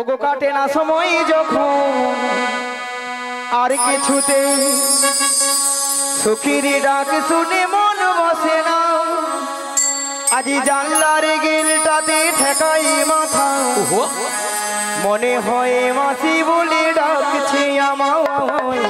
ওগো কাটে না সময় যখন আর কিছুতে সখীর ডাক শুনে মন বসে না আজি জানলার গিলটাতে ঠেকাই মাথা মনে হয় মাসি বলে ডাকছে আমায়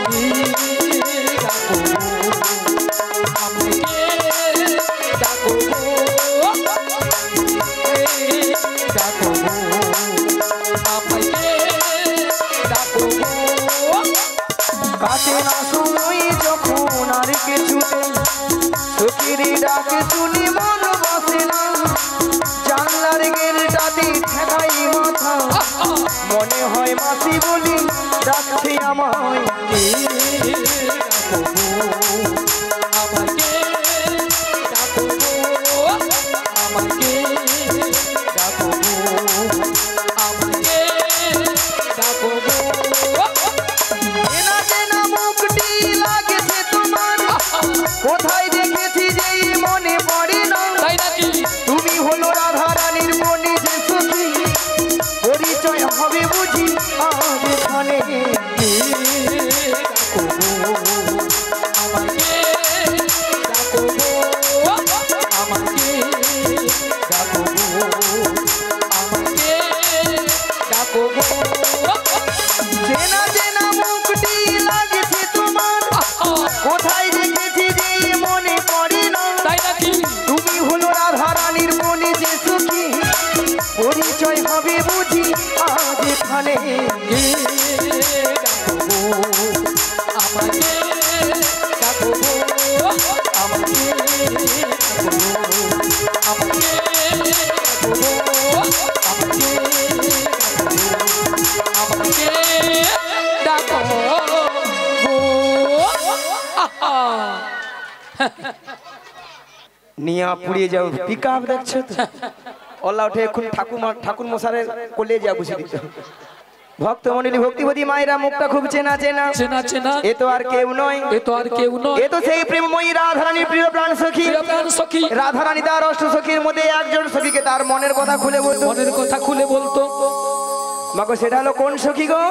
কাটে না সময় যখন আর কিছুতে সখীর ডাক শুনি মন বসে না জানলার গেলটাতে ঠেকাই মাথা মনে হয় মাসি বলি ডাকছে আমায় কোথায় দেখেছি যে মনে পড়ে না তুমি হলো রাধা রানীর মনে যে সখী পরিচয় হবে বুঝি আজ এখানে চেনা চেনা মুখটি লাগছে তোমার কোথায় দেখেছি যে মনে পড়ে না তুমি হলো রাধা রানীর মনে যে সখী পরিচয় হবে বুঝি আজ এখানে নিয়া পুড়িয়ে যাও পিক আপ দেখছো তো ওলা উঠে এখন ঠাকুর মশারের কোলে যা বসে দিত ভক্তমণ্ডলী ভক্তিবতী মায়েরা মুখটা খুব চেনা চেনা চেনা চেনা এ তো আর কেউ নয় এ তো সেই প্রেমময়ী রাধারানীর প্রিয় প্রাণ সখী রাধারানী তার অষ্ট সখীর মধ্যে একজন সখীকে তার মনের কথা খুলে বলতো মাগো সেটা হলো কোন সখী গো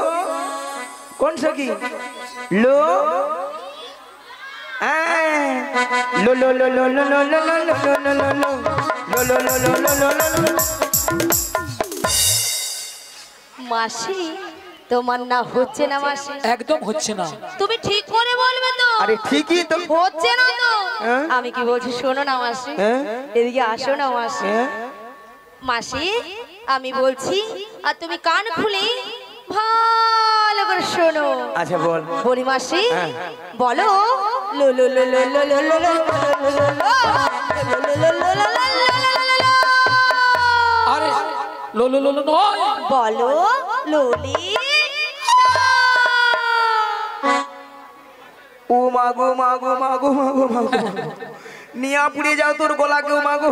কোন সখী লো লো লো লো লো লো লো লো লো লো লো লো লো। মাসি তোমার না হচ্ছে না মাসি একদম হচ্ছে না তুমি ঠিক করে বলবে তো আরে ঠিকই তো হচ্ছে না তো আমি কি বলছি শোনো না মাসি এদিকে আসো না মাসি মাসি আমি বলছি আর তুমি কান খুলে ভালো করে শোনো আচ্ছা বল বলি মাসি বলো লো লো লো লো লো লো লো লো আরে লো লো লো লো নয় বলো লোলি ও মাগো মাগো মাগো মাগো মাগো নিয়া পুড়িয়ে যাও তোর গলা কেউ মাগো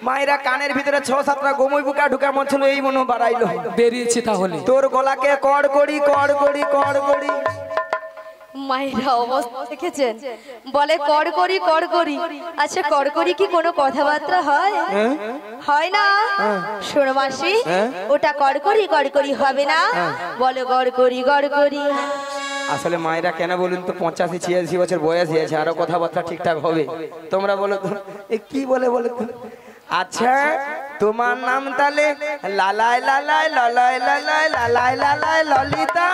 মায়েরা কানের ভিতরে 6-7টা গোমই পোকা ঢুকা মরছিল এই মনে বাড়াইলো বেরিয়েছে তাহলে তোর গলাকে কড় করি মায়েরা অবস্থা দেখেছেন বলে কর করি আচ্ছা কর করি কি কোনো কথাবার্তা হয় হয় না শোনো মাসি ওটা কর করি হবে না বলে গড় করি আসলে মায়েরা কেন বলুন তো 85-86 বছর বয়স হয়েছে আরো কথাবার্তা ঠিকঠাক হবে তোমরা বলো তো কি বলে আচ্ছা তোমার নাম তাহলে লালাই লালাই লালাই লালাই লালাই লালাই ললিতা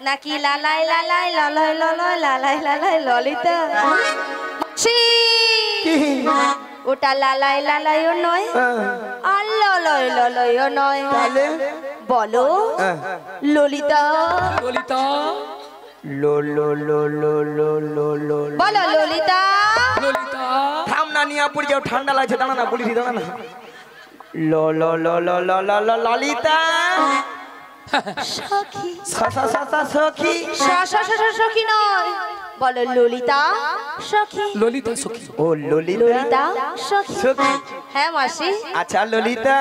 নাকি লালাই লালাই লালাই লালাই লালাই লালাই ললিতা ওটা লালাই লালাইও নয় আর ললয় ললয়ও নয় বলো ললিতা ললিতা লো লো লো লো লো লো লো বলো ললিতা ললিতা থাম না নিয়া পড়ে যাও ঠান্ডা লাগছে দাঁড়া না বলিস দাঁড়া না লো লো লো লো লো লো লো ললিতা সখী সখী সখী নয় বলো ললিতা সখী ললিতা সখী ও ললিতা সখী হ্যাঁ মাসি আচ্ছা ললিতা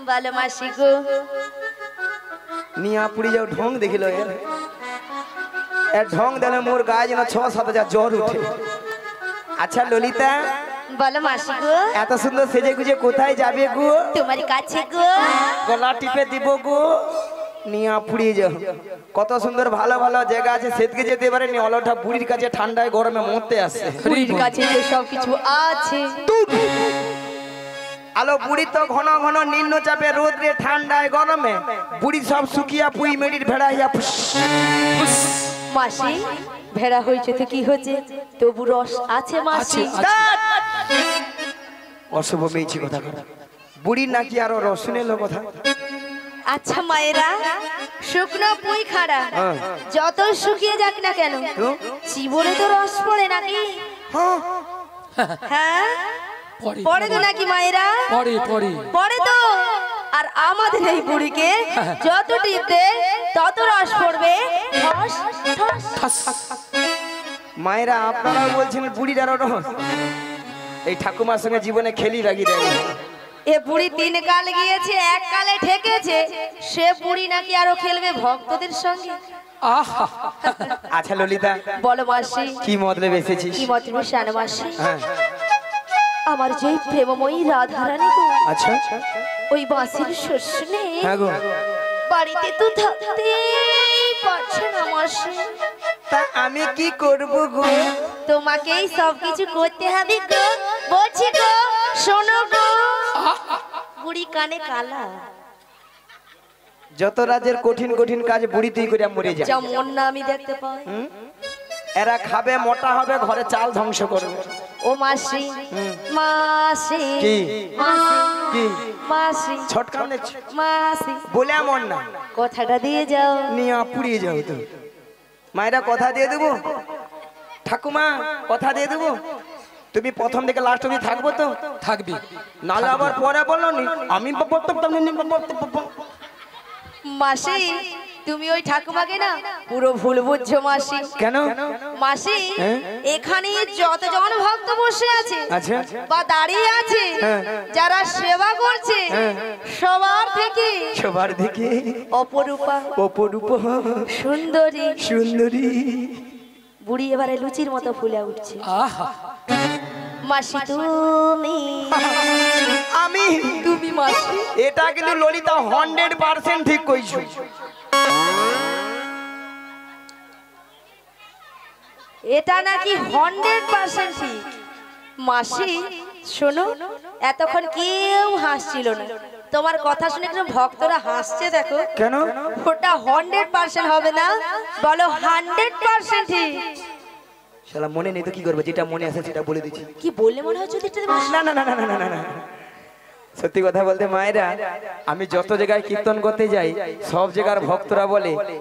বলো মাসি গো নিয়া পুড়ি যাও ঢং দেখিল এর ঢং দিলে মোর গায়ে যেন 6-7 হাজার জ্বর উঠে আচ্ছা ললিতা বলো মাসি গো, এত সুন্দর সেজে গুজে কোথায় যাবে গো? তোমার কাছে গো। গলা টিপে দিব গো, নিয়া পুড়িয়ে যাও। কত সুন্দর ভালো ভালো জায়গা আছে, সেদিকে যেতে পারেনি। অলটা বুড়ির কাছে ঠান্ডায় গরমে মরতে আসে। বুড়ির কাছে যে সব কিছু আছে। আলো বুড়ি তো ঘন ঘন নিম্ন চাপে রোদরে ঠান্ডায় গরমে বুড়ি সব শুকিয়া পুই মেডির ভেড়া হইয়া মাসি ভেড়া হয়েছে তো কি হয়েছে, তবু রস আছে মাসি। অশুভ মেয়েছি কথা কথা, বুড়ির নাকি আরো রসুনের কথা। আচ্ছা মায়েরা, শুকনো পুই খাড়া যত শুকিয়ে যাক না কেন, জীবনে তো রস পড়ে নাকি? হ্যাঁ পড়ে তো নাকি মায়েরা? পড়ে তো। আর আমাদের এই বুড়িকে যত টিপতে তত রস পড়বে। মায়েরা আপনারা বলছেন বুড়ির আরো রস? এই ঠাকুমার সঙ্গে জীবনে খেলি লাগি দেয়। এ বুড়ি 3 কাল গিয়েছে, 1 কালে ঠেকেছে। সে বুড়ি নাকি আরো খেলবে ভক্তদের সঙ্গে। আচ্ছা ললিতা বলো মাসি, কি মতলব এসেছিস? কি মতলব শান মাসি? আমার যে প্রেমময়ী রাধারানী গো, আচ্ছা ওই বাঁশির শোষণে বাড়িতে তো থাকতেই পারছে না মাসি। তা আমি কি করব গো? তোমাকেই সবকিছু করতে হবে গো। বলছি গো, শোনো গো। বুড়ি কানে কালা, যত রাজের কঠিন কঠিন কাজ বুড়ি তুই করে মরে যায়। যেমন না আমি দেখতে পাই। এরা খাবে, মোটা হবে, ঘরে চাল ধ্বংস করবে। ও মাসি, মাসি কি মাসি, কি মাসি ছটকা মাসি বলে এমন না, কথাটা দিয়ে যাও। নিয়ে পুড়িয়ে যাও তো। মায়েরা কথা দিয়ে দেবো, ঠাকুমা কথা দিয়ে দেবো, তুমি প্রথম থেকে লাস্ট অবধি থাকবো তো? থাকবি, নালে আবার পরে বলো নি আমি মাসি। তুমি ওই ঠাকুমাকে না পুরো ভুল বুঝছো মাসি। কেন মাসি? এখানে যতজন ভক্ত বসে আছে বা দাঁড়িয়ে আছে, যারা সেবা করছে, সবার থেকে অপরূপা সুন্দরী বুড়ি এবারে লুচির মতো ফুলে উঠছে। মাসি তুমি মাসি। এটা কিন্তু ললিতা 100% ঠিক কইছো। এটা নাকি 100% ঠিক। মাসি শোনো, এতক্ষণ কেউ হাসছিল না, তোমার কথা শুনে একজন ভক্তরা হাসছে দেখো। কেন? ওটা 100% হবে না, বলো 100% ঠিক। শালা মনে নেই তো কি করবো, যেটা মনে আছে সেটা বলে দিচ্ছি। কি বললে মনে হয়? না না না না না না না, সত্যি কথা বলতে মায়েরা, আমি যত জায়গায় কীর্তন করতে যাই সব জায়গার ভক্তরা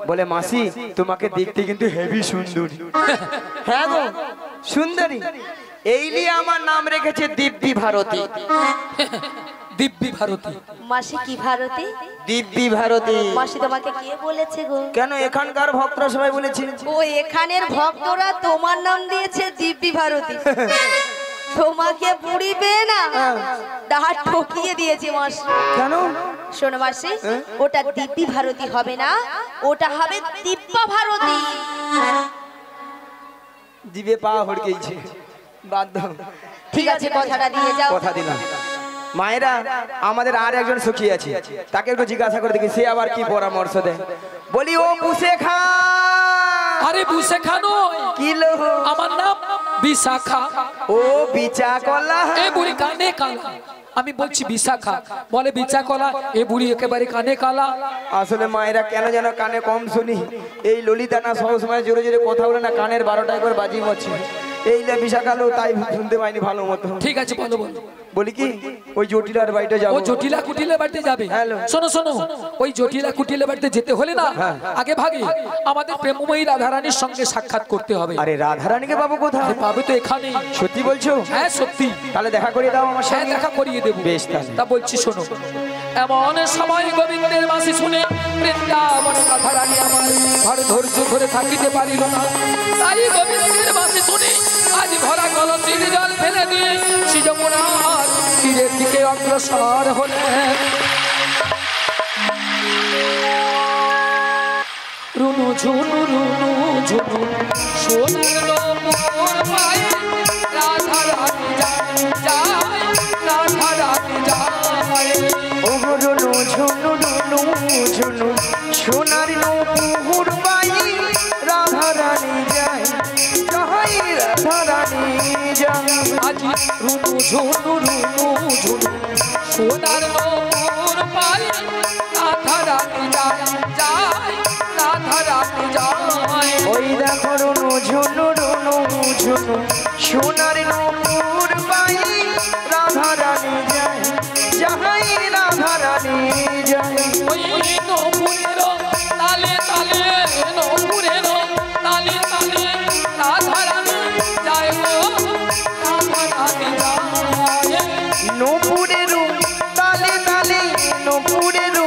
বলে মাসি তোমাকে দেখতে কিন্তু হেভি সুন্দরী। হ্যাঁ গো সুন্দরী, এই নিয়ে আমার নাম রেখেছে দিব্যি ভারতী। দিব্যি ভারতী মাসি কি ভারতী? দিব্যি ভারতী। মাসি তোমাকে কে বলেছে গো? কেন এখানকার ভক্তরা সবাই বলেছে। ও এখানের ভক্তরা তোমার নাম দিয়েছে দিব্যি ভারতী। তোমাকে বুড়ি পেয়ে না ডাহা ঠকিয়ে দিয়েছে মাসি। কেন? শোনো মাসি, ওটা দিব্যি ভারতী হবে না, ওটা হবে দিব্যা ভারতী। দিবে পা হড়কেইছে বাধ্য। ঠিক আছে কথাটা দিয়ে যাও। কথা দিলাম। মায়েরা, আমাদের আর একজন সখী আছে, তাকে একটু জিজ্ঞাসা করে দেখি সে আবার কি পরামর্শ দেয়। বলি ও বুসে খা। আরে বুসে খা নয়, কি লো? আমার নাম বিশাখা। ও বিচা কলা। এ বুড়ি কানে কালা, আমি বলছি বিশাখা, বলে বিচা কলা। এ বুড়ি একেবারে কানে কালা। আসলে মায়েরা কেন যেন কানে কম শুনি। এই ললিতা না সবসময় জোরে জোরে কথা বলে না, কানের 12টায় করে বাজি মরছে। এই বিশাখালো তাই শুনতে পাইনি ভালো মতো। ঠিক আছে বলো বলো। বলি কি ওই জটিলার বাড়িতে যাবো। ও জটিলা কুটিলের বাড়িতে যাবে? শোনো শোনো, ওই জটিলা কুটিলের বাড়িতে যেতে হলে না আগে ভাগে আমাদের প্রেমময়ী রাধারানীর সঙ্গে সাক্ষাৎ করতে হবে। আরে রাধারানীকে পাবো কোথায়? পাবে তো এখানে। সত্যি বলছো? হ্যাঁ সত্যি। তাহলে দেখা করিয়ে দাও আমার সাথে। দেখা করিয়ে দেবো। বেশ তা বলছি শোনো, এমন সময় গোবিন্দের বাঁশি শুনে বৃন্দাবনে রাধারানী আমার ঘর ধৈর্য ধরে থাকিতে পারিল না। তাই গোবিন্দের বাঁশি শুনে আজ ভরা কলসির জল ফেলে দিয়ে সিজমুনার তীরের দিকে অগ্রসর হলেন। রুনু ঝুনু রুনু ঝুনু সোনার লোপুর পায়ে রাধারানী রুনু ঝুনু রুনু ঝুনু সোনার নূপুর পাই রাধা রানী যায় যাই রাধা রানী যায় আজ রুনু ঝুনু রুনু ঝুনু সোনার নূপুর পাই রাধা রানী যায় যায় রাধা রানী যায় ওই দেখো রুনু ঝুনু রুনু ঝুনু সোনার নূপুর পাই রাধা রানী যায় যাই রাধা রানী যায় ওই নূপুরের তালে তালে নূপুরের তালে তালে রাধা রানী যায় গো রাধা রানী যায় নূপুরের তালে তালে নূপুরের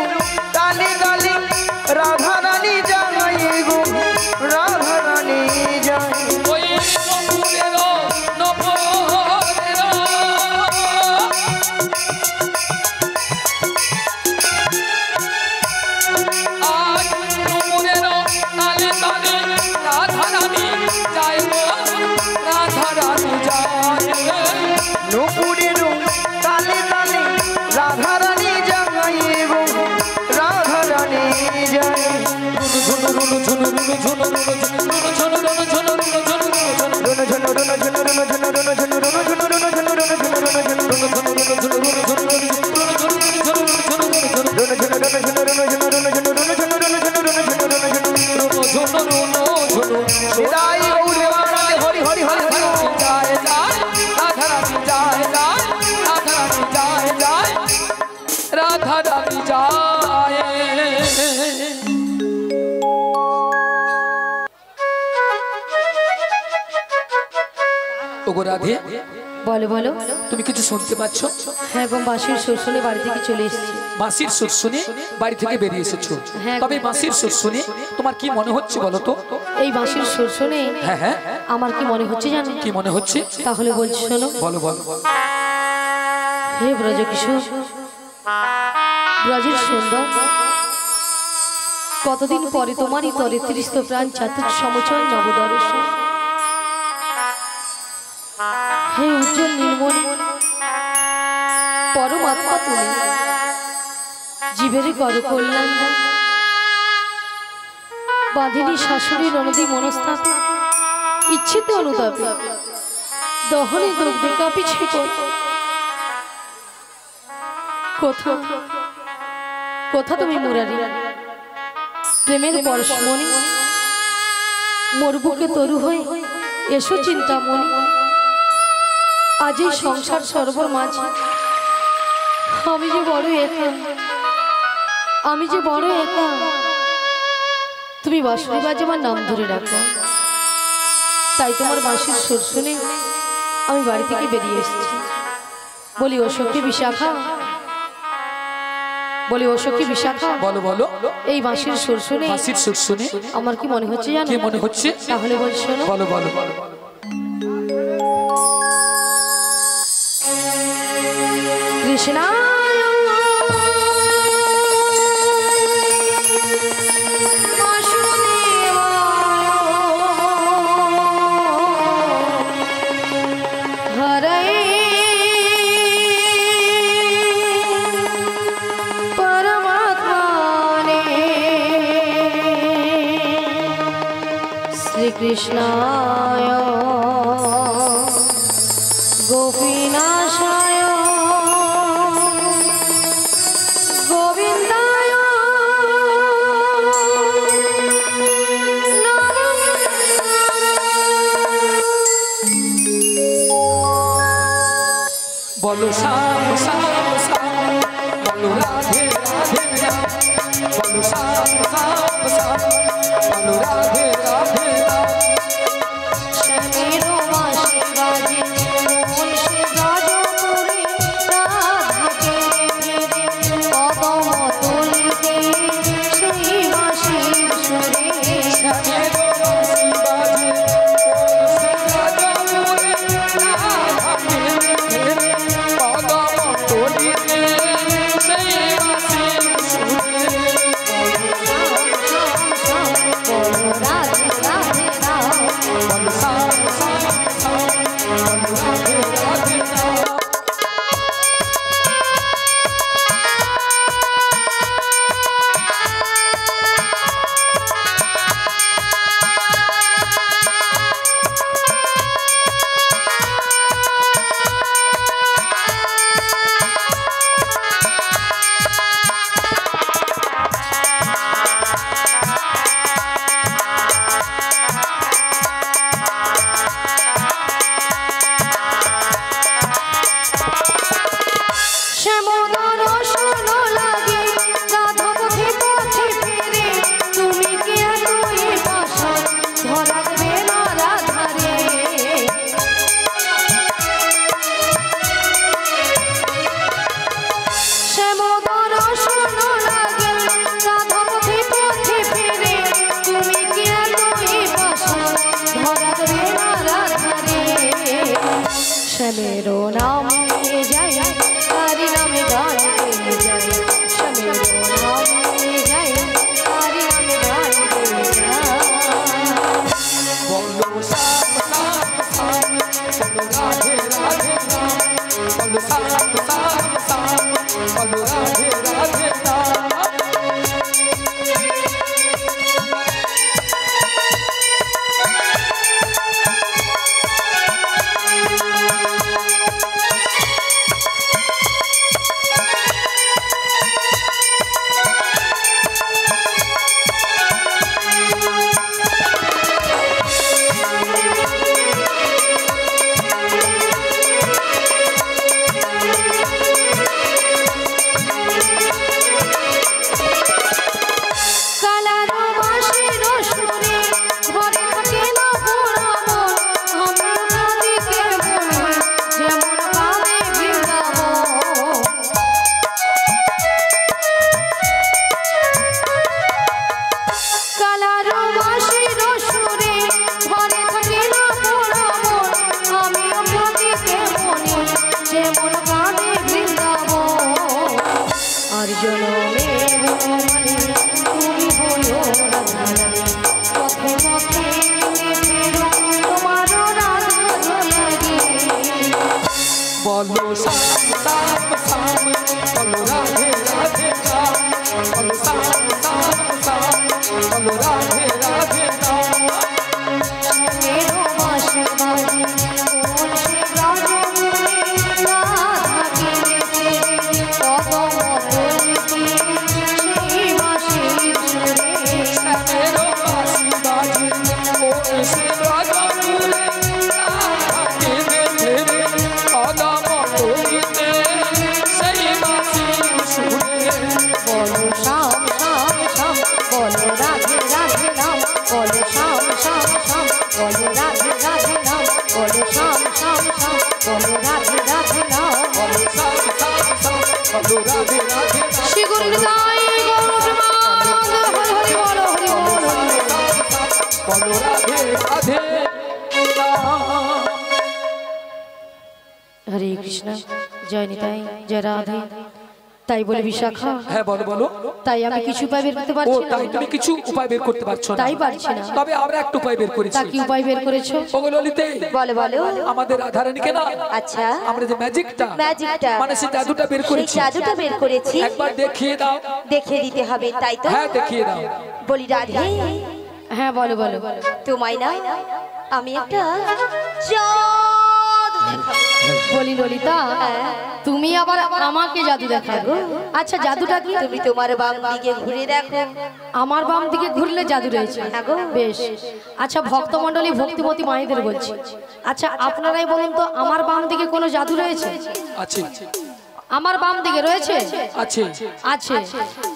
তালে তালে রাধা রানী যায় গো রাধা রানী যায় ওই নূপুরের নূপুরের আজ নূপুরের তালে তালে রাধা রানী যায় গো রাধা রানী যায় নূপুরের তালে তালে রাধা রানী যায় গো রাধা রানী যায় ঝুনু ঝুনু ঝুনু ঝুনু ঝুনু ঝুনু ঝুনু ঝুনু ঝুনু হরি হরি হরি যায় যায় রাধা রানী যায় যায় রাধা রানী যায় যায় রাধা রানী যায় ওগো রাধে বলো বলো তুমি কিছু শুনতে পাচ্ছ? হ্যাঁ গো বাঁশির সুর শুনে বাড়ি থেকে চলে এসেছি মাসির সুর শুনে বাড়ি থেকে বেরিয়ে এসেছো। হ্যাঁ। তবে মাসির সুর শুনে তোমার কি মনে হচ্ছে বলো তো? এই বাঁশির সুর শুনে হ্যাঁ হ্যাঁ আমার কি মনে হচ্ছে জানো? কি মনে হচ্ছে? তাহলে বলছি শোনো। বলো বলো। হে ব্রজকিশোর, ব্রজের সুন্দর, কতদিন পরে তোমারই তরে তৃষ্ণ প্রাণ চাতুর সমচয় নবদর্শন। হে উজ্জ্বল নির্মল পরমাত্মা তুমি, জীবের কর কল্যাণ দাও। বাঁধিনী শাশুড়ি ননদী মনস্তাপ ইচ্ছিত অনুতাপে দহনে দগ্ধে কাঁপিছে কোথা কোথা তুমি মুরারি প্রেমের পরশমণি, মোর বুকে তরু হয়ে এসো চিন্তামণি। আজ এই সংসার সর্বর মাঝে আমি যে বড় একা, আমি যে বড় একা। তুমি বাঁশরি বাজে আমার নাম ধরে রাখো, তাই তোমার বাঁশির সুর শুনে আমি বাড়ি থেকে বেরিয়ে এসেছি। বলি ও সখী বিশাখা, বলি ও সখী বিশাখা, বলো বলো। এই বাঁশির সুর শুনে মাসির সুর শুনে আমার কি মনে হচ্ছে জানো? কি মনে হচ্ছে? তাহলে বল শোনো। বলো বলো। কৃষ্ণা কৃষ্ণায় গোপীনাশায় গোবিন্দায় বলো শ্যাম শ্যাম শ্যাম, বলো রাধে রাধে রাম, বলো শ্যাম শ্যাম শ্যাম, বলো রাধে রাধে রাম। শ্যামের বাঁশি বাজে মন সে গাজ করে রাধাকে ফিরে কদম তুলিতে সেই বাঁশির সুরে। শ্যামের বাঁশি বাজে রাধাপুরে রাধাকে ফিরে কদম তুলিতে সেই বাঁশির সুরে। বলো রাধে রাধে রাম, বলো শ্যাম শ্যাম শ্যাম, বলো রাধে রাধে রাম। শ্যামেরো নাম নিয়ে যাই তারি নামে গান গেয়ে যাই শ্যামেরো নাম নিয়ে যাই তারি নামে গান গেয়ে যাই বলো সাম সাম সাম বলো রাধে রাধে নাম বলো সাম সাম সাম বলো রাধে রাধে নাম বলো সাম সাম সাম বলো রাধে রাধে নাম বলো সাম সাম সাম বলো রাধে রাধে নাম মেরো বাঁশি বাজে কোন সে রাজমুনি রাধাকে দেখে কদম বলিতে সেই বাঁশির সুরে শ্যামেরো বাঁশি বাজে কোন সে রাজমুনি রাধাকে দেখে কদম বলিতে সেই বাঁশির সুরে বলো শাম শাম শাম বলো রাধে রাধে নাম বলো শাম শাম শাম বলো রাধে রাধে নাম বলো শাম শাম শাম বলো রাধে রাধে নাম বলো সাম সাম সাম বলো রাধে রাধে নাম শ্রী গুরু নিতাই গৌর প্রেমানন্দ হরি হরি বলো হরি বল বলো রাধে রাধে নাম হরে কৃষ্ণ জয় নিতাই জয় রাধে তাই বলে বিশাখা হ্যাঁ বলো বলো তাই আমি কিছু উপায় বের করতে ও পারছি না তাই তুমি কিছু উপায় বের করতে পারছো না তাই পারছি না তবে আমরা একটা উপায় বের তা করেছি কি উপায় বের করেছো ওগো ললিতে বলো বলো আমাদের রাধারানীকে না আচ্ছা আমরা যে ম্যাজিকটা ম্যাজিকটা মানে সেই জাদুটা বের সেই করেছি জাদুটা বের করেছি একবার দেখিয়ে দাও দেখে দিতে হবে তাই তো হ্যাঁ দেখিয়ে দাও বলি রাধে হ্যাঁ বলো বলো তোমায় না আমি একটা জাদু দেখাবো বলি ললিতা তুমি আবার আমাকে জাদু দেখাবো আচ্ছা জাদুটা কি তুমি তোমার বাম দিকে ঘুরে দেখো আমার বাম দিকে ঘুরলে জাদু রয়েছে বেশ আচ্ছা ভক্তমণ্ডলী ভক্তিমতী মায়েদের বলছি আচ্ছা আপনারাই বলুন তো আমার বাম দিকে কোনো জাদু রয়েছে আছে আমার বাম দিকে রয়েছে আছে আছে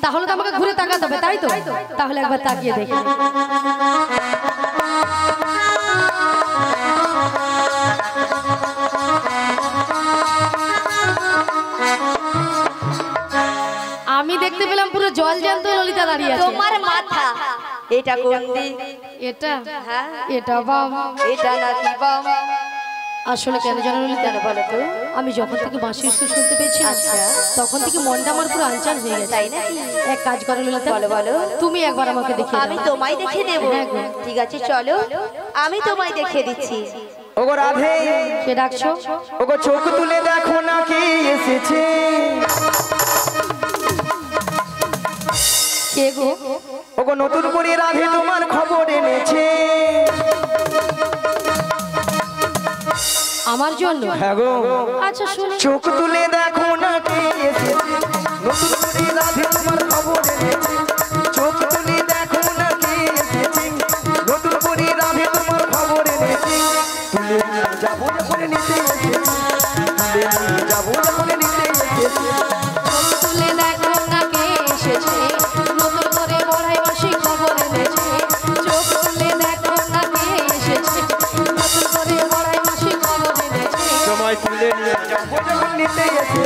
তাহলে তো আমাকে ঘুরে তাকাতে হবে তাই তো তাহলে একবার তাকিয়ে দেখি আমি দেখতে পেলাম পুরো জল জ্যান্ত ললিতা দাঁড়িয়ে আছে তোমার মাথা এটা কোন দিক? এটা হ্যাঁ এটা বাম এটা নাকি বাম? আসলে কেন জানো ললিতা বলো তো। আমি যখন থেকে বাঁশির সুর শুনতে পেয়েছি আচ্ছা। তখন থেকে মনটা আমার পুরো আনচান হয়ে গেছে তাই নাকি? এক কাজ করো ললিতা বলো, বলো। তুমি একবার আমাকে দেখিয়ে আমি দাও তোমায় দেখে দেব। হ্যাঁ গো। ঠিক আছে চলো আমি তোমায় দেখে দিচ্ছি। ওগো রাধে কে ডাকছো ওগো চোখ তুলে দেখো না কে এসেছে কে গো ওগো নতুন করে রাধে তোমার খবর এনেছে আমার জন্য হ্যাঁ গো আচ্ছা শুনে চোখ তুলে দেখো না কে এসেছে নতুন করে রাধে তোমার খবর এনেছে চোখ তুলে দেখো না কে এসেছে নতুন করে রাধে তোমার খবর এনেছে তুলে নিয়ে যাবো যখন নিতে এসেছে তুলে নিয়ে যাবো যখন নিতে এসেছে নিতে এসেছি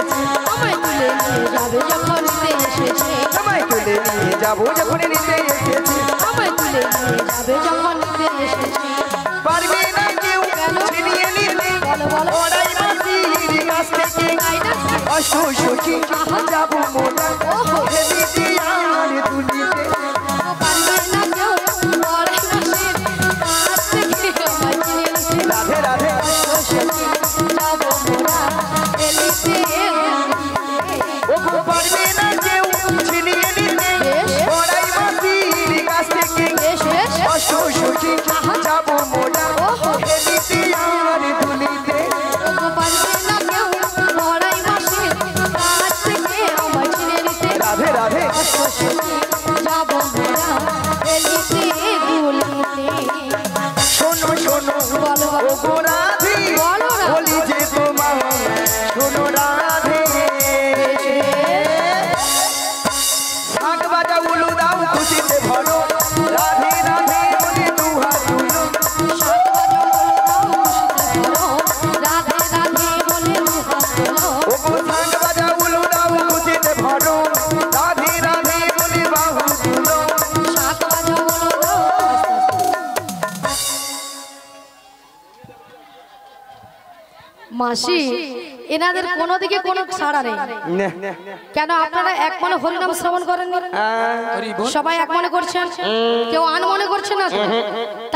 আমায় তুলে নিয়ে যাবে যখন নিতে এসেছে আমায় তুলে নিয়ে যাবো যখন নিতে এসেছি আমায় তুলে নিয়ে যাবে যখন নিতে এসেছে পারবে না কেউ ছিনিয়ে নিতে বলো বলো ওরাই মাসির কাছ থেকে অসুখী যাবো মোরা হেলিতে আর দুলিতে পারবে না কেউ বড়াই মাসের কাছ থেকে আমায় তুলে নিতে রাধে রাধে যাবো মোরা এলিতে ও পারবে না কেউ ছিনিয়ে নিতে ওরাই মাসির কাছ থেকে বেশ বেশ অসুখী যাবো মোরা হেলিতে আর দুলিতে পারবে না কেউ বড়াই মাসের কাছ থেকে আমায় তুলে নিতে রাধে রাধে যাবো মোরা এলিতে গুলিতে শোনো শোনো বলো ও বলো গো রাধে বলো না। বলি যে তোমার শোনো রাধে শাক বাজা উলু দাও খুশিতে ভরো রাধে রাধে বলে দুহাত তুলো রাধে রাধে বলে ও গো শাক বাজা উলু দাও খুশিতে ভরো রাধে রাধে বলে বাহু তুলো মাসি এনাদের কোনো দিকে কোনো ছাড়া নেই কেন আপনারা এক মনে হরিনাম শ্রবণ করেন সবাই এক মনে করছেন কেউ আন মনে করছে না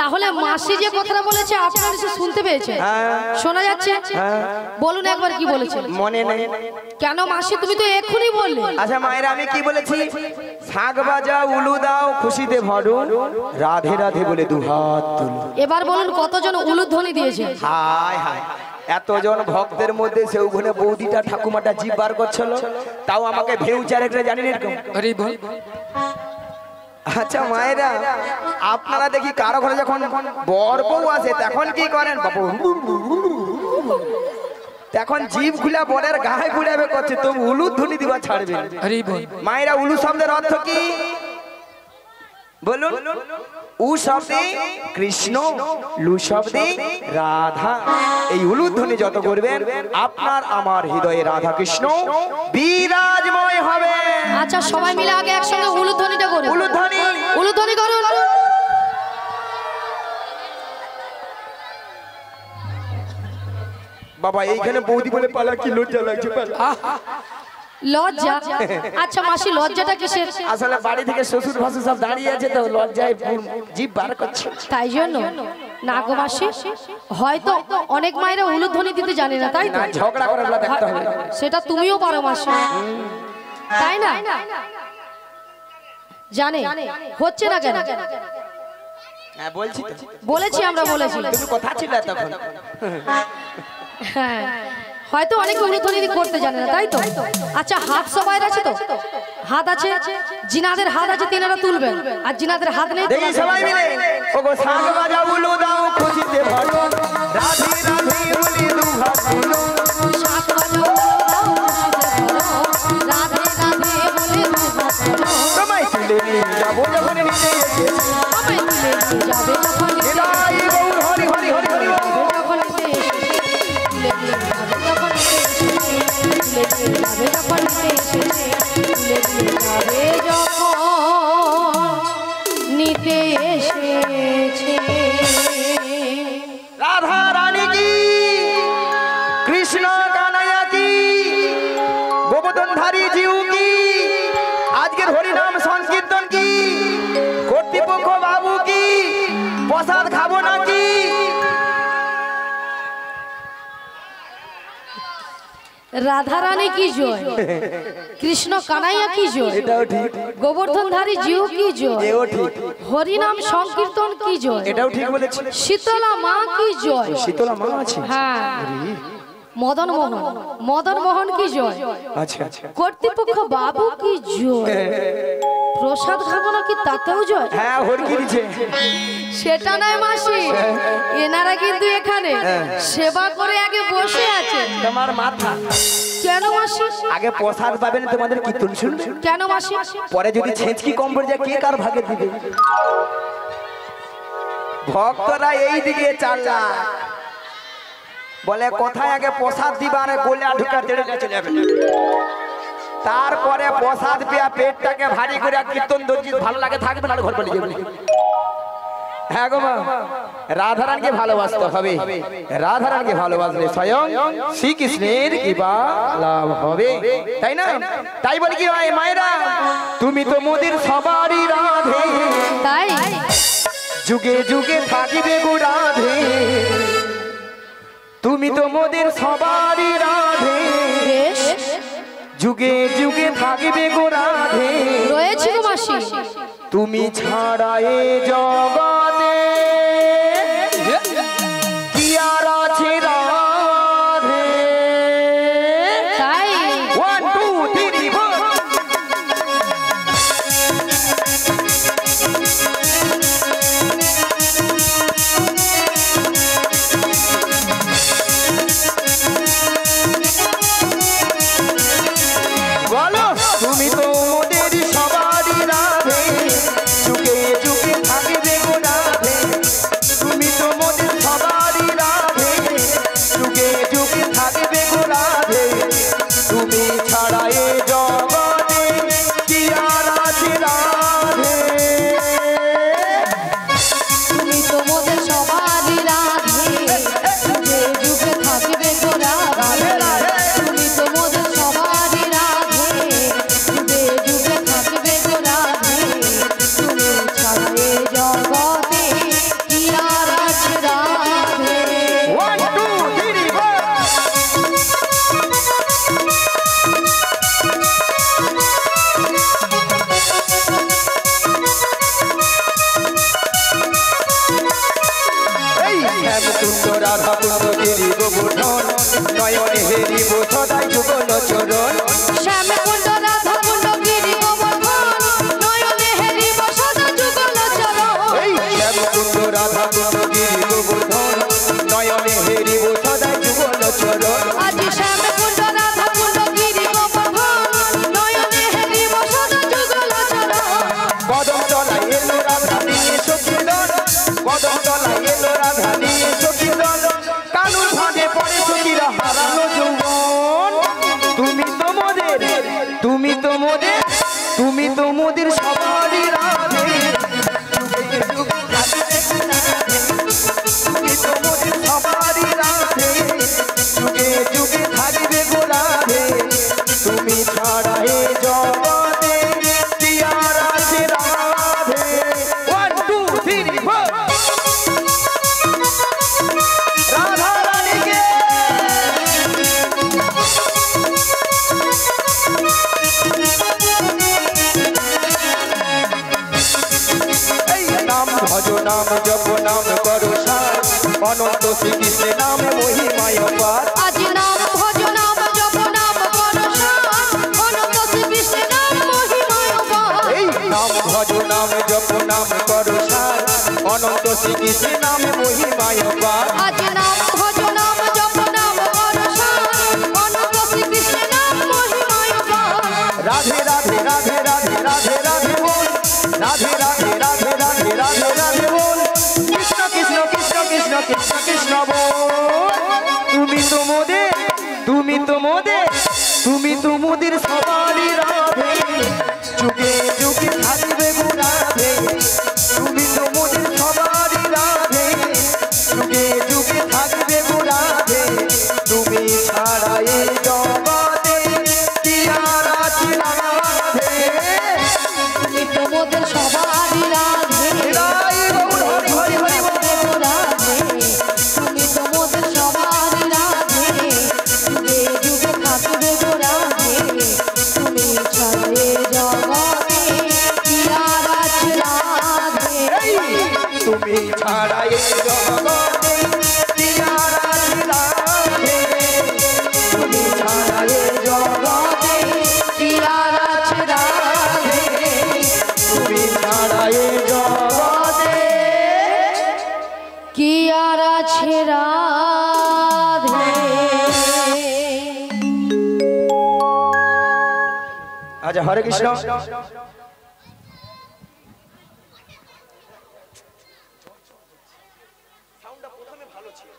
তাহলে মাসি যে কথাটা বলেছে আপনারা এসে শুনতে পেয়েছে শোনা যাচ্ছে বলুন একবার কি বলেছে মনে নেই কেন মাসি তুমি তো এক্ষুনি বললে আচ্ছা মায়েরা আমি কি বলেছি শাক বাজা উলু দাও খুশিতে ভরো রাধে রাধে বলে দুহাত তুলো এবার বলুন কতজন উলুধ্বনি দিয়েছে হায় হায় এতজন ভক্তের মধ্যে সে ওখানে বৌদিটা ঠাকুমাটা জিভ বার করছিল তাও আমাকে ভেউচার একটা জানেন এরকম আরে বল আচ্ছা মায়েরা আপনারা দেখি কারো ঘরে যখন বর বউ আসে তখন কি করেন বাবু তখন জিভ খুলে বরের গায়ে ঘুরাবে করছে তুমি উলু ধ্বনি দিবা ছাড়বে আরে বল মায়েরা উলু শব্দের অর্থ কি বলুন উ শব্দে কৃষ্ণ লু শব্দে রাধা এই উলুধ্বনি যত করবেন আপনার আমার হৃদয়ে রাধা কৃষ্ণ বিরাজময় হবে আচ্ছা সবাই মিলে আগে একসঙ্গে উলুধ্বনিটা করুন উলুধ্বনি উলুধ্বনি করুন বাবা এইখানে বৌদি বলে পালা কি লজ্জা লাগছে পালা লজ্জা আচ্ছা মাসি লজ্জাটা কিসের আসলে বাড়ি থেকে শ্বশুর ভাসুর সব দাঁড়িয়ে আছে তো লজ্জায় জিভ বার করছে তাই জন্য না গো মাসি হয়তো অনেক মায়েরা উলুধ্বনি দিতে জানে না তাই তো না ঝগড়া করে দেখতে হবে সেটা তুমিও পারো মাসি তাই না জানে হচ্ছে না কেন হ্যাঁ বলছি তো বলেছি আমরা বলেছি তুমি কথা ছিল তখন হ্যাঁ হয়তো অনেক উলুধ্বনি করতে জানে না তাই তো আচ্ছা হাত সবাই আছে তো হাত আছে জিনাদের হাত আছে তিনারা তুলবেন আর জিনাদের হাত নেই দেখি সবাই মিলে ওগো শাক বাজা উলু দাও খুশিতে ভরো রাধে রাধে বলি দুহাত তুলো শাক বাজাও রাধে রাধে বলে দুহাত তোলো। তোমায় তুলে নিয়ে যাবো যখন নিতে এসেছি আমায় তুলে নিয়ে যাবে যখন নিতে নিতাই গৌর হরি হরি হরি হরি বল। যখন নিতে এসেছে তুলে নিয়ে যাবে যখন নিতে এসেছে তুলে নিয়ে যাবে যখন নিতে এসেছে তুলে নিয়ে যাবে যখন নিতে এসেছে রাধা রানী কি কৃষ্ণ কানাইয়া কি গোবর্ধনধারী জিউ কি আজকের হরিনাম সংকীর্তন কি কর্তৃপক্ষ বাবু কি প্রসাদ খাবো নাকি রাধা রানী কি জয় কৃষ্ণ কানাইয়া কি জয় এটাও ঠিক গোবর্ধনধারী জিউ কি জয় এও ঠিক হরিনাম সংকীর্তন কি জয় এটাও ঠিক বলেছি শীতলা মা কি জয় শীতলা মা আছে হ্যাঁ মদন মোহন মদন মোহন কি জয় আচ্ছা আচ্ছা কর্তৃপক্ষ বাবু কি জয় প্রসাদ খাবো নাকি তাতেও জয় হ্যাঁ হরকি দিছে সেটা নয় মাসি এনারা কিন্তু এখানে সেবা করে আগে বসে আছে তোমার মাথা কেন মাসি আগে প্রসাদ পাবেন তোমাদের কীর্তন শুনবে কেন মাসি পরে যদি ছেঁচকি কম পড়ে যায় কে কার ভাগে দিবে ভক্তরা এই দিকে 4 লাখ বলে কোথায় আগে প্রসাদ দিবার গোলা ঢুকা তেড়ে চলে যাবে তারপরে প্রসাদ পেয়া পেটটাকে ভারী করে কীর্তন দর্জি ভালো লাগে থাকবে না ঘর পালিয়ে যাবে হ্যাঁ গো মা রাধারানীকে ভালোবাসতে হবে রাধারানীকে ভালোবাসলে স্বয়ং শ্রীকৃষ্ণের কৃপা লাভ হবে তাই না তাই বলি কি হয় মায়েরা তুমি তো মোদের সবারই রাধে তাই যুগে যুগে থাকিবে গো রাধে তুমি তো মোদের সবারই রাধে বেশ যুগে যুগে থাকিবে গো রাধে রয়েছে গো মাসি তুমি ছাড়া এ জগতে কি আর আছে রাধে তাই 1 2 3 4 বলো তুমি তো মোদের সবারই রাধে যুগে যুগে থাকবে গো রাধে তুমি তো মোদের সবারই রাধে যুগে যুগে থাকবে গো রাধে তুমি ছাড়া এ জগতে কি আর আছে রাধে তুমি তো মোদের সবারই রাধে যুগে যুগে থাকবে গো রাধে তুমি তো মোদের সবারই রাধে যুগে যুগে থাকবে গো রাধে তুমি ছাড়া এ জগতে কি আর আছে রাধে 1 2 3 4 এই শ্যামকুণ্ড রাধাকুণ্ড গিরি গোবর্ধন নয়নে হেরিব সদাই যুগল চরণ শ্যামকুণ্ড রাধাকুণ্ড গিরি গোবর্ধন নয়নে হেরিব সদা যুগল চরণ এই শ্যামকুণ্ড রাধাকুণ্ড গিরি গোবর্ধন নয়নে হেরিব সদাই যুগল চরণ আজি শ্যামকুণ্ড রাধাকুণ্ড গিরি গোবর্ধন নয়নে হেরিব সদা যুগল চরণ কদম তলায় এলো রাধা নিয়ে সখীদল কদম তলায় এলো রাধা নিয়ে সখীদল কানুর ভাঁজে পড়ে সখীরা হারালো যৌবন তুমি তো মোদের তুমি তো মোদের তুমি তো মোদের সবারই রাধে তুমি তো মোদের সবারই রাধে যুগে যুগে থাকবে গো রাধে তুমি ছাড়া এ জগতে কি আর আছে রাধে 1 2 3 4 রাধা রানীকে এই নাম ভজ নাম জপ নাম করো সার অনন্ত শ্রীকৃষ্ণের নামে মহিমায় পার আজি নাম ভজ নাম জপ নাম করসান অনন্ত শ্রীকৃষ্ণের নাম মহিমায় পার এই নাম ভজ নাম জপ নাম করো সার অনন্ত শ্রীকৃষ্ণের নামে মহিমায় পার আজি নাম ভজ নাম জপ নাম করসান অনন্ত শ্রীকৃষ্ণের নাম মহিমায় পার রাধে রাধে রাধে রাধে রাধে রাধে বল রাধে রাধে রাধে রাধে রাধে রাধে বল কৃষ্ণ কৃষ্ণ কৃষ্ণ কৃষ্ণ কৃষ্ণ কৃষ্ণ বল তুমি তো মোদের তুমি তো মোদের তুমি তো মোদের সবারই রাধে যুগে যুগে থাকবে গো রাধে তুমি তো মোদের সবারই রাধে যুগে যুগে থাকবে গো রাধে তুমি ছাড়া এ জগতে কি আর আছে রাধে তুমি তো মোদের সবারই রাধে রাই গৌর হরি হরি হরি বল। রাধে তুমি তো মোদের সবারই রাধে যুগে যুগে থাকবে গো রাধে তুমি ছাড়া এ জগতে কি আর আছে রাধে তুমি ছাড়া এ জগতে কি আর আছে রাধে তুমি ছাড়া এ জগতে কি আর আছে রাধে তুমি ছাড়া এ জগতে কি আর আছে রাধে আচ্ছা হরে কৃষ্ণ সাউন্ডটা প্রথমে ভালো ছিল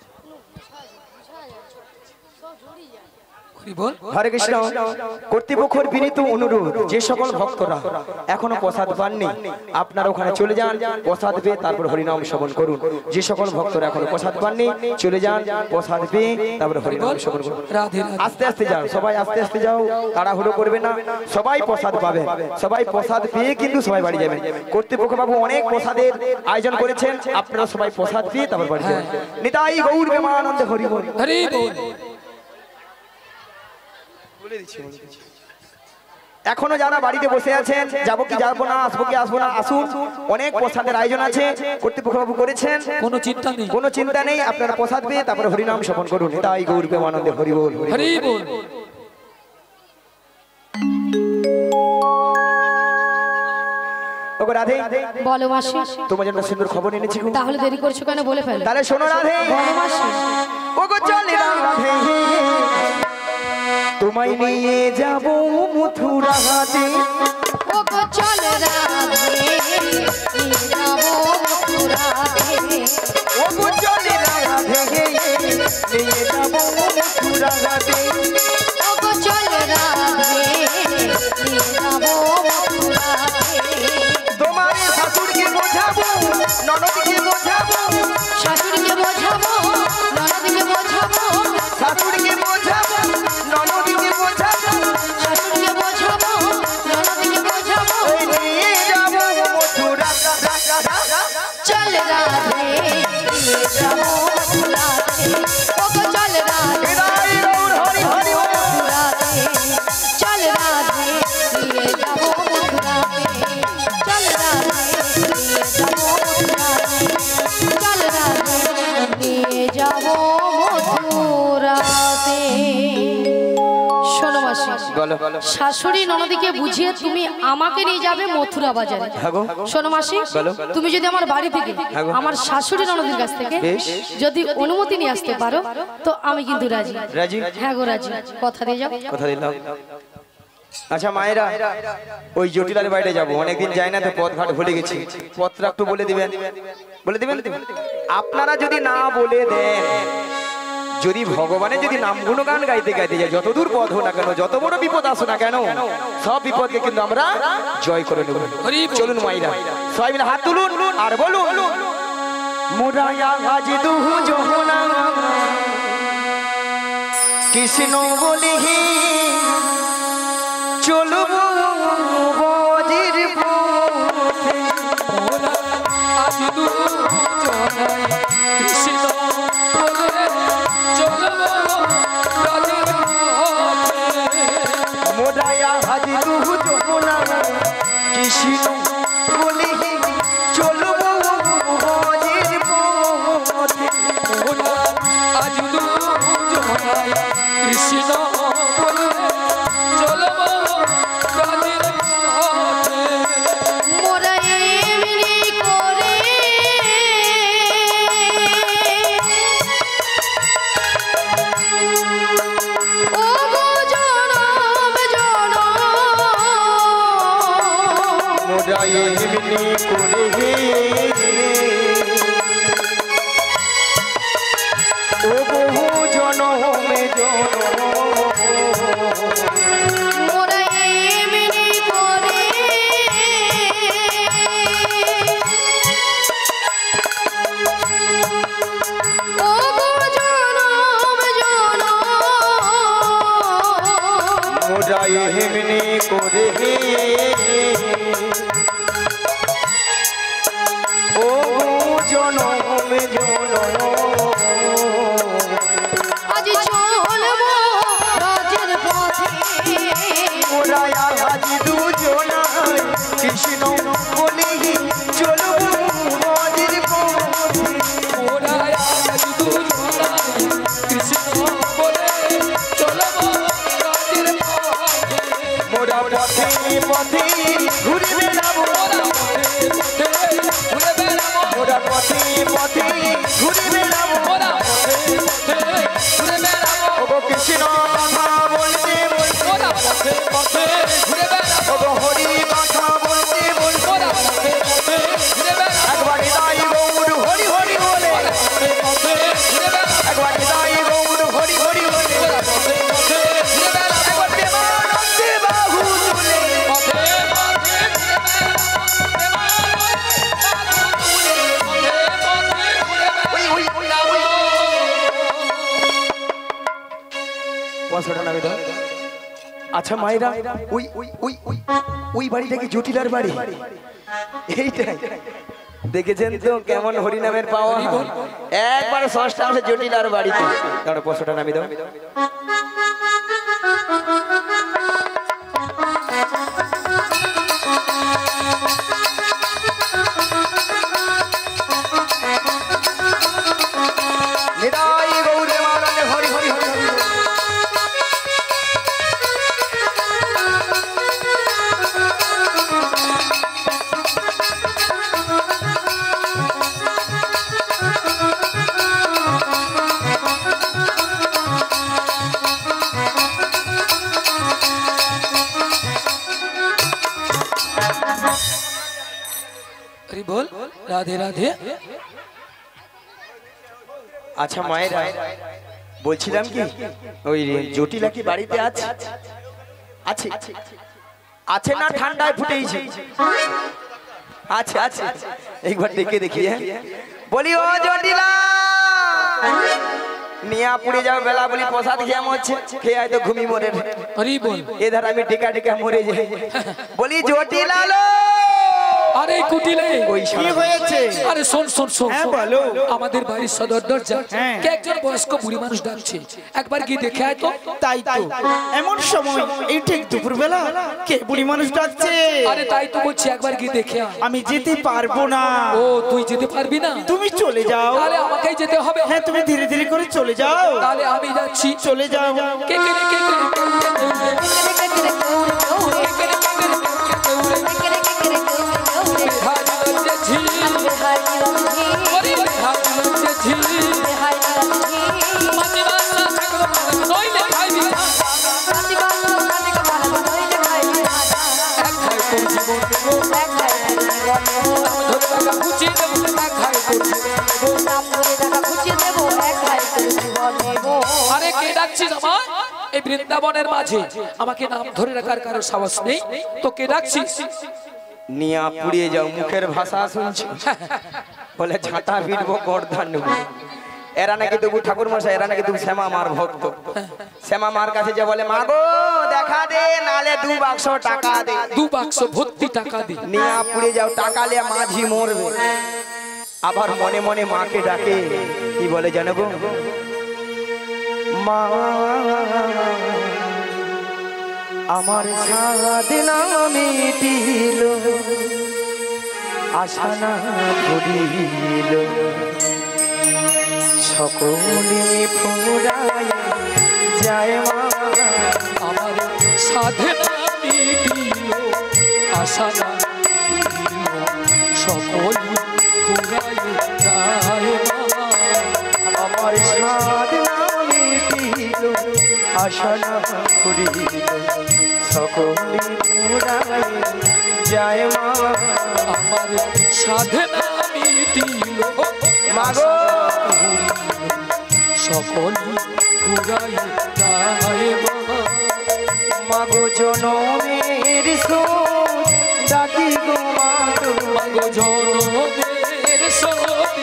হরে কৃষ্ণ। কর্তৃপক্ষের বিনীত অনুরোধ, যে সকল ভক্তরা এখনো প্রসাদ পাননি আপনারা ওখানে চলে যান, প্রসাদ পেয়ে তারপর হরিনাম শ্রবণ করুন। যে সকল ভক্তরা এখনো প্রসাদ পাননি চলে যান, প্রসাদ পেয়ে তারপর হরিনাম শ্রবণ করুন। আস্তে আস্তে যান, সবাই আস্তে আস্তে যাও, তাড়াহুড়ো করবে না, সবাই প্রসাদ পাবেন। সবাই প্রসাদ পেয়ে কিন্তু সবাই বাড়ি যাবেন। কর্তৃপক্ষ বাবু অনেক প্রসাদের আয়োজন করেছেন, আপনারা সবাই প্রসাদ পেয়ে তারপর বাড়ি যাবেন। নিতাই গৌর প্রেমানন্দে হরি বল। হরি বল। এখনো যারা বাড়িতে বসে আছেন, যাবো কি যাবো না, আসবো কি আসবো না, আসুন। অনেক প্রসাদের আয়োজন আছে, কর্তৃপক্ষ বাবু করেছেন, কোনো চিন্তা নেই, কোনো চিন্তা নেই। আপনারা প্রসাদ পেয়ে তারপরে হরিনাম শ্রবণ করুন। তাই গৌর প্রেমানন্দে হরি বল। হরি বল। ওগো রাধে, বলো মাসি। তোমার জন্য সুন্দর খবর এনেছি গো। তাহলে দেরি করছো কেন, বলে ফেলো। তাহলে শোনো রাধে। বলো মাসি। ওগো চলে রাধে, তোমায় নিয়ে যাব মথুরাতে। ওগো চল রাধে, নিয়ে যাবো মথুরাতে। ওগো চলে রাধে, নিয়ে যাব মথুরাতে। ওগো চল রাধে, নিয়ে যাবো মথুরাতে। তোমার শাশুড়িকে বোঝাবো, ননদকে বোঝাবো, শাশুড়িকে বোঝাবো, ননদিকে বোঝাবো, শাশুড়িকে বোঝাবো, ননদকে বোঝাবো, শাশুড়িকে বোঝাবো, ননদিকে বোঝাবো। ওই নিয়ে যাব মথুরা। চল রাধে, নিয়ে যাবো মথুরাতে। ওগো চল রাধে, হৃদয় গৌর হরি হরি বল। মথুরাতে। চল রাধে, নিয়ে যাবো মথুরাতে। চল রাধে, নিয়ে যাবো মথুরাতে। চল রাধে, নিয়ে যাবো মথুরাতে। শোনো মাসি, বলো। শাশুড়ি ননদিকে বুঝিয়ে তুমি আমাকে নিয়ে যাবে মথুরা বাজারে। হ্যাঁ গো। শোনো মাসি, বলো। তুমি যদি আমার বাড়ি থেকে হ্যাঁ গো। আমার শাশুড়ি ননদির কাছ থেকে বেশ। যদি অনুমতি নিয়ে আসতে পারো তো আমি কিন্তু রাজি। রাজি? হ্যাঁ গো রাজি, কথা দিয়ে যাও। কথা দিলাম। আচ্ছা মায়েরা, ওই জটিলার বাইরে যাবো, অনেকদিন যাই না তো পথঘাট ভুলে গেছি। পথটা একটু বলে দিবেন, বলে দিবেন। আপনারা যদি না বলে দেন, যদি ভগবানের যদি নাম গুণগান গাইতে গাইতে যায়, যতদূর পথ হোক না কেন, যত বড় বিপদ আসো না কেন, সব বিপদকে কিন্তু আমরা জয় করে নেব। চলুন মায়েরা, সবাই মিলে হাত তুলুন আর বলুন, মুরায়া আজি দুহু যমুনা কৃষ্ণ বলি চলব বজির পথে। আজ দু জনায় কৃষ্ণ বলে চলবো রাজের পথে। মোরায়া আজি দুহু যমুনা কৃষ্ণ বলি চলব বজির পথে। আজ দু জনায় কৃষ্ণ বলে চলবো রাজের পথে। মোরা এমনি করে ওগো জনম জনম মোরায়া এমনি করে ও বহু জনমে জনম। মোরা এমনি করে ওগো জনম জনম মোরাই হেমনি করে ও জনমে জনম। আজ চলবো রাজের পথে। মোরায়া আজি দুজনায় কৃষ্ণ বলি চলব বজির পথে। মোরায় আজ দু জনায় কৃষ্ণ বলে চলবো রাজের পথে। মোরা পথে পথে ঘুরে বেড়াবো, ঘুরে বেড়াবো, মোরা পথে পথে ঘুরে বেড়াবো। মোরা পথে ঘুরে বেড়াবো, ওগো কৃষ্ণ কথা বলতে বলতে, মোরা পথে ঘুরে বেড়াবো, ওগো হরি কথা বলতে বলতে, মোরা পথে ঘুরে বেড়াবো, একবার হৃদয় গৌর হরি হরি বলে, মোরা পথে ঘুরে বেড়াবো, একবার হৃদয় গৌর হরি হরি বলে, মোরা পথে আচ্ছা মায়েরা ওই ওই ওই ওই ওই বাড়িটা কি জটিলার বাড়ি? এইটাই দেখেছেন তো কেমন হরিনামের পাওয়া। একবার ষষ্ঠ আসে জটিলার বাড়িতে। দাঁড়ো পশোটা নামি দাও। बोल राधे राधे। আচ্ছা মায়েরা বলছিলাম কি ওই জটিলা কি বাড়িতে আছে? আছে আছে না ঠান্ডায় ফুটেইছে? আছে আছে, একবার ডেকে দেখি। বলি ও জটিলা, নিয়া পুড়ে যাও বেলা বলি প্রসাদ খেয়ে হচ্ছে, খেয়ে হয়তো ঘুমি মরে। अरे बोल এধার আমি টেকা টেকা মরে যাই। বলি জটিলা লো। আরে কুটিলে কি হয়েছে? আরে শোন শোন শোন। হ্যাঁ বলো। আমাদের বাড়ির সদর দরজা কে একজন বয়স্ক বুড়ি মানুষ ডাকছে, একবার গিয়ে দেখে আয় তো। তাই তো, এমন সময় এই ঠিক দুপুরবেলা কে বুড়ি মানুষ ডাকছে? আরে তাই তো বলছি, একবার গিয়ে দেখে আয়। আমি যেতে পারবো না। ও তুই যেতে পারবি না? তুমি চলে যাও। তাহলে আমাকেই যেতে হবে। হ্যাঁ তুমি ধীরে ধীরে করে চলে যাও। তাহলে আমি যাচ্ছি। চলে যাও। কে কে রে, কে কে রে, আরে কে ডাকছিস আমার এই বৃন্দাবনের মাঝে? আমাকে নাম ধরে রাখার কারো সাহস নেই তো কে ডাকছিস? নিয়া পুড়িয়ে যাও, মুখের ভাষা শুনছি। বলে ঝাঁটা পিটবো গর্দান নেব। এরা নাকি তবু ঠাকুর মশাই, এরা নাকি তবু শ্যামা মার ভক্ত। শ্যামা মার কাছে যে বলে মা গো দেখা দে, নালে 2 বাক্স টাকা দে। 2 বাক্স ভর্তি টাকা দে। নিয়া পুড়ে যাও, টাকা লে মাঝি মরবে। আবার মনে মনে মাকে ডাকে, কি বলে জানো গো? মা আমার সারাদিন মিটিল, আশা না ভুলিল, সকলে ফুরায় যায় মা। আমার সাধনা মিটিল, আশা না সকল ফুরায় যায় মা। আমার সাধনা মিটিল, আশা না ভুলিল, সকলে ফুরায় যায় মা। আমার সাধনা মিটিল, মাগো সকল ফুরায় যায় মা। মাগো জনমের সোচ ডাকি গো মাগো, মাগো জনমের সোচ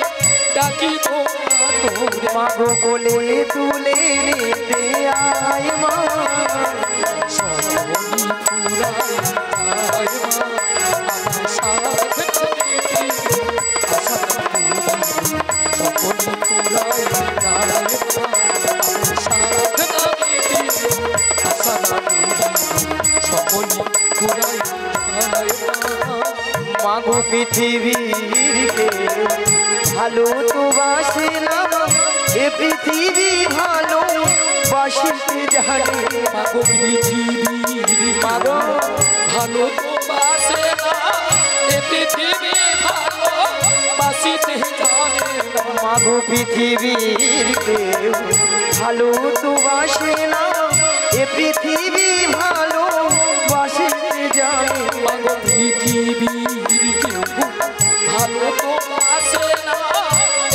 ডাকি গো মাগো। মাগো কোলে তুলে নিতে আয় মা। সকল ফুরায় যায় মা। আমার সাধনা মিটিল, আশা না ভুলিল, সকল ফুরায় যায় মা। আমার সাধনা মিটিল, আশা না ভুলিল, সকল ফুরায় যায় মা। মাগো পৃথিবীর কে ভালো তো বাসে না, এ পৃথিবী ভালো বাসিতে জানে। মাগো পৃথিবীর মাগো ভালো তো বাসে না, এ পৃথিবী ভালো বাসিতে জানে না। মাগো পৃথিবীর কেউ ভালো তো বাসে না, এ পৃথিবী ভালো বাসিতে জানে। মাগো পৃথিবীর কেউ ভালো তো বাসে না,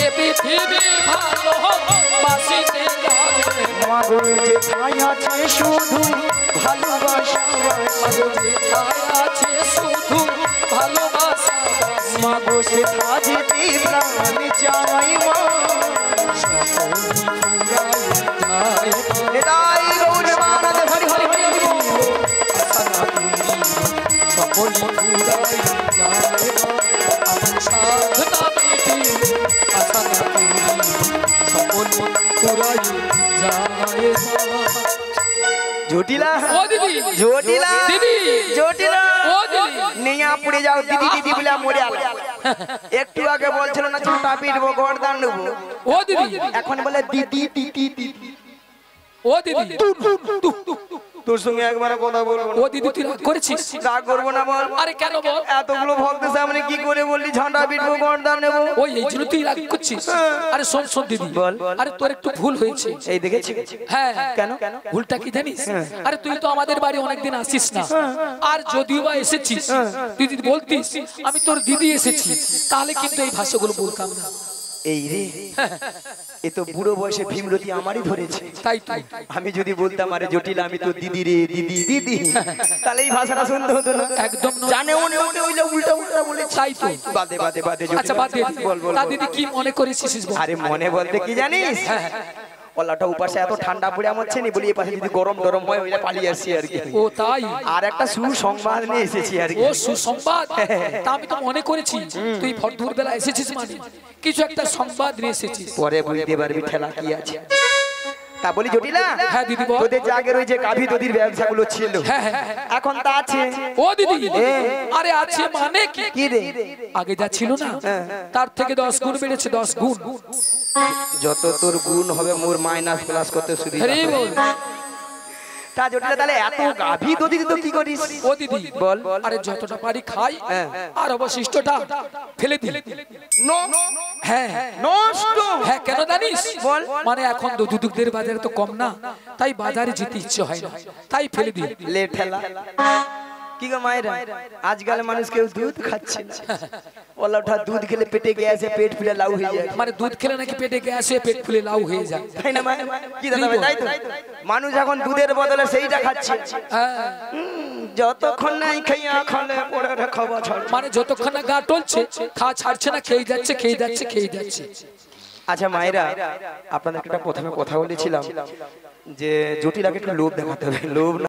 এ পৃথিবী ভালো বাসিতে জানে। মাগো যেথায় আছে শুধু ভালোবাসা, মাগো যেথায় আছে শুধু ভালোবাসা, মাগো সেথা যেতে প্রাণ চাই মা। সকল ফুরায় যায় মা। নিতাই গৌর মানদ হরি হরি হরি হরি বল। বলি পুরাই যায় না আমার সাধনা মিটি আশা না করি সকল পুরাই যায় না জটিলা ও দিদি জটিলা দিদি জটিলা ও দিদি নিয়া পড়ে যাও দিদি দিদি বলে মরে গেল একটু আগে বলছিল না ছোটা পিটবো গর্দান নেবো ও দিদি এখন বলে দিদি দিদি দিদি ও দিদি তোর সঙ্গে একবার কথা বলবো ও দিদি তুই রাগ করেছিস রাগ করবো না বল আরে কেন বল এতগুলো ভক্তের সামনে কি করে বললি ঝান্ডা পিটবো গর্দান নেবো ওই এই জন্য তুই রাগ করছিস আরে শোন শোন দিদি বল। আরে তোর একটু ভুল হয়েছে এই দেখেছি হ্যাঁ কেন? ভুলটা কি জানিস আরে তুই তো আমাদের বাড়ি অনেকদিন আসিস না আর যদিও বা এসেছিস তুই যদি বলতিস আমি তোর দিদি এসেছি তাহলে কিন্তু এই ভাষাগুলো বলতাম না এই রে এ তো বুড়ো বয়সে ভীমরতি আমারই ধরেছে তাই তাই আমি যদি বলতাম আরে জটিল আমি তো দিদি রে দিদি দিদি তাহলে এই ভাষাটা শুনতে হতো না একদম নয়। জানে ওনে ওনে ওইটা উল্টা উল্টা বলে তাই তো বাদে বাদে বাদে জটিল। আচ্ছা বাদ দে বল বল তা বল। দিদি কি মনে করেছিস বল আরে মনে বলতে কি জানিস ওলাটা উপাসে এত ঠান্ডা পড়ে আমছে নি বলি এই পাশে যদি গরম গরম হয় ওইটা পালিয়ে আসছি আর কি ও তাই আর একটা সুসংবাদ নিয়ে এসেছি আর কি ও সুসংবাদ তা আমি তো মনে করেছি তুই ভরদুর বেলা এসেছিস মানে কিছু একটা সংবাদ নিয়ে এসেছিস পরে বুঝতে পারবি ঠেলা কি আছে তা বলি জটিলা হ্যাঁ দিদি বল তোদের যে আগের ওই যে গাভী দধির ব্যবসাগুলো ছিল হ্যাঁ হ্যাঁ এখন তা আছে ও দিদি আরে আছে মানে কি কি রে আগে যা ছিল না তার থেকে 10 গুণ বেড়েছে 10 গুণ যত তোর গুণ হবে মোর মাইনাস প্লাস করতে শুরু আরে বল তা জটিলা তাহলে এত গাভী দধি তো কি করিস ও দিদি বল আরে যতটা পারি খাই হ্যাঁ। আর অবশিষ্টটা ফেলে দিই নো হ্যাঁ নষ্ট হ্যাঁ কেন জানিস বল। মানে এখন দুধের বাজার তো কম না তাই বাজারে যেতে ইচ্ছে হয় না তাই ফেলে দিই লে ঠেলা কি গো মায়েরা আজকাল মানুষ কেউ দুধ খাচ্ছে না ওলা ওঠা দুধ খেলে পেটে গেছে পেট ফুলে লাউ হয়ে যায় মানে দুধ খেলে নাকি পেটে গ্যাসে পেট ফুলে লাউ হয়ে যায় তাই না মায়ের কি দাদা ভাই তাই তো মানুষ এখন দুধের বদলে সেইটা খাচ্ছে হ্যাঁ যতক্ষণ নাই খাইয়া খলে পড়ে খাওয়া ছাড় মানে যতক্ষণ না গা টলছে খাওয়া ছাড়ছে না খেয়ে যাচ্ছে খেয়ে যাচ্ছে খেয়ে যাচ্ছে আচ্ছা মায়েরা আপনাদের একটা প্রথমে কথা বলেছিলাম যে জটিলাকে একটু লোভ দেখাতে হবে লোভ